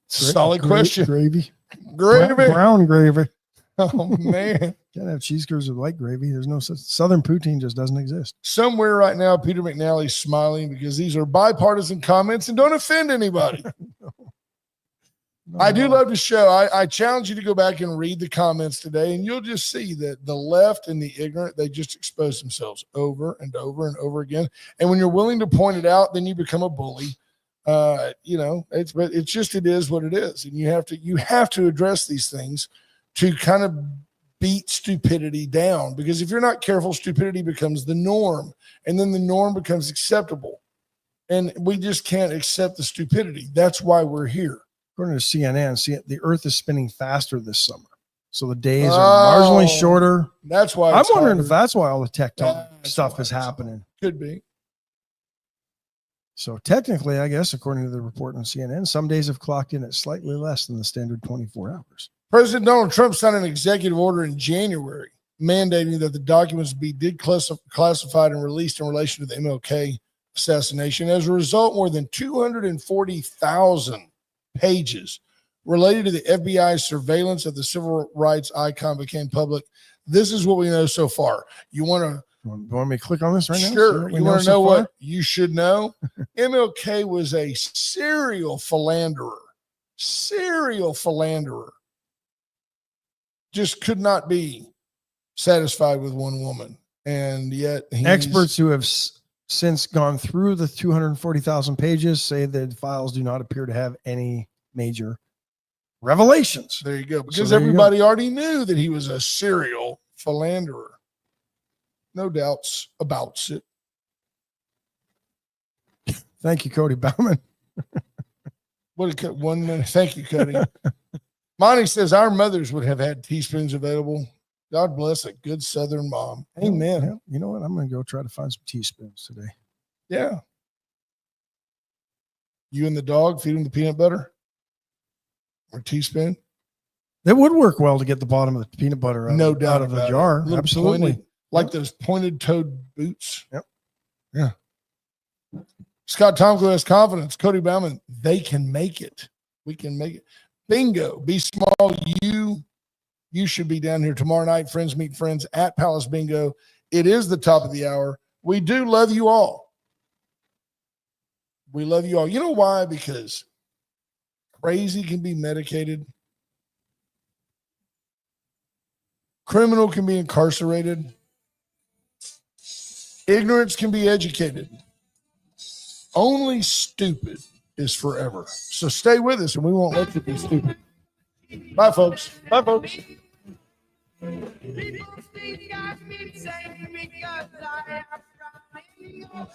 Solid question. Gravy. Gravy. Brown gravy. Oh, man. Can't have cheese curds with white gravy. There's no such Southern poutine just doesn't exist. Somewhere right now, Peter McNally's smiling because these are bipartisan comments and don't offend anybody. No, I do no. love the show. I challenge you to go back and read the comments today, and you'll just see that the left and the ignorant, they just expose themselves over and over and over again. And when you're willing to point it out, then you become a bully. But it's just, it is what it is. And you have to address these things to kind of beat stupidity down, because if you're not careful, stupidity becomes the norm, and then the norm becomes acceptable. And we just can't accept the stupidity. That's why we're here. According to CNN, the Earth is spinning faster this summer, so the days are marginally shorter. That's why I'm it's wondering harder. if that's why all the tectonic That's stuff why is it's happening. Could be. So technically, I guess, according to the report on CNN, some days have clocked in at slightly less than the standard 24 hours. President Donald Trump signed an executive order in January mandating that the documents be classified and released in relation to the MLK assassination. As a result, more than 240,000 pages related to the FBI's surveillance of the civil rights icon became public. This is what we know so far. You want me to click on this right now? Sure. See You want to so know far? what you should know? MLK was a serial philanderer. Just could not be satisfied with one woman. And yet Experts who have since gone through the 240,000 pages say that files do not appear to have any major Revelations. There you go. Because there you go. everybody already knew that he was a serial philanderer. No doubts about it. Thank you, Cody Bauman. What a 1 minute. Thank you, Cody. Monty says our mothers would have had teaspoons available. God bless a good Southern mom. Amen. Yeah, you know what? I'm going to go try to find some teaspoons today. Yeah. You and the dog feed him the peanut butter or teaspoon. It would work well to get the bottom of the peanut butter No doubt out of the about it. jar. Little Absolutely. pointed, like those pointed toed boots. Yep. Yeah. Scott Tomko has confidence. Cody Bauman, they can make it. We can make it. Bingo. Be small. You should be down here tomorrow night. Friends meet friends at Palace Bingo. It is the top of the hour. We do love you all. We love you all. You know why? Because crazy can be medicated. Criminal can be incarcerated. Ignorance can be educated. Only stupid is forever. So stay with us and we won't let you be stupid. Bye, folks. Bye, folks. People think I've been saying because I am trying.